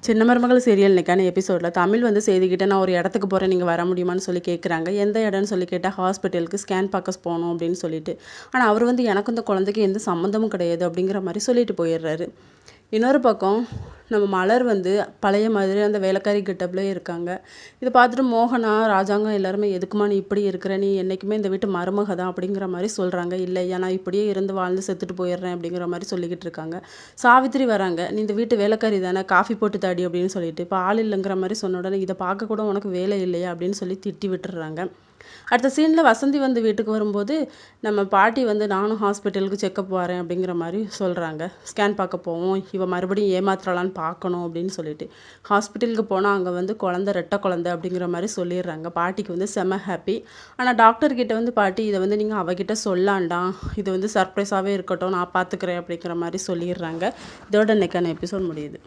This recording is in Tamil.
சின்ன மருமகள் சீரியல் இன்னைக்கான எபிசோடில் தமிழ் வந்து செய்திக்கிட்ட நான் ஒரு இடத்துக்கு போகிறேன், நீங்கள் வர முடியுமான்னு சொல்லி கேட்குறாங்க. எந்த இடம்னு சொல்லி கேட்டால் ஹாஸ்பிட்டலுக்கு ஸ்கேன் பார்க்க போகணும் அப்படின்னு சொல்லிட்டு. ஆனால் அவர் வந்து எனக்கும் இந்த குழந்தைக்கு எந்த சம்மந்தமும் கிடையாது அப்படிங்கிற மாதிரி சொல்லிட்டு போயிடுறாரு. இன்னொரு பக்கம் நம்ம மலர் வந்து பழைய மாதிரி அந்த வேலைக்காரி கெட்டப்லேயே இருக்காங்க. இதை பார்த்துட்டு மோகனா ராஜாங்கம் எல்லாருமே எதுக்குமா நீ இப்படி இருக்கிற, நீ என்றைக்குமே இந்த வீட்டு மருமக தான் அப்படிங்கிற மாதிரி சொல்கிறாங்க. இல்லையா நான் இப்படியே இருந்து வாழ்ந்து செத்துட்டு போயிடுறேன் அப்படிங்கிற மாதிரி சொல்லிக்கிட்டு இருக்காங்க. சாவித்திரி வராங்க, நீ இந்த வீட்டு வேலைக்காரி தானே, காஃபி போட்டு தாடி அப்படின்னு சொல்லிட்டு. இப்போ ஆள் இல்லைங்கிற மாதிரி சொன்ன உடனே இதை பார்க்க கூட உனக்கு வேலை இல்லையா அப்படின்னு சொல்லி திட்டி விட்டுடுறாங்க. அடுத்த சீனில் வசந்தி வந்து வீட்டுக்கு வரும்போது நம்ம பாட்டி வந்து நானும் ஹாஸ்பிட்டலுக்கு செக்கப் வரேன் அப்படிங்கிற மாதிரி சொல்கிறாங்க. ஸ்கேன் பார்க்க போவோம், இவ மறுபடியும் ஏமாத்துறாளான்னு பார்க்கணும் அப்படின்னு சொல்லிட்டு ஹாஸ்பிட்டலுக்கு போனால் அங்கே வந்து ரெட்டை குழந்தை அப்படிங்கிற மாதிரி சொல்லிடுறாங்க. பாட்டிக்கு வந்து செம ஹாப்பி. ஆனால் டாக்டர்கிட்ட வந்து பாட்டி இதை வந்து நீங்கள் அவகிட்ட சொல்லாண்டாம், இது வந்து சர்ப்ரைஸாகவே இருக்கட்டும், நான் பார்த்துக்கிறேன் அப்படிங்கிற மாதிரி சொல்லிடுறாங்க. இதோட இன்னைக்கான எபிசோட் முடியுது.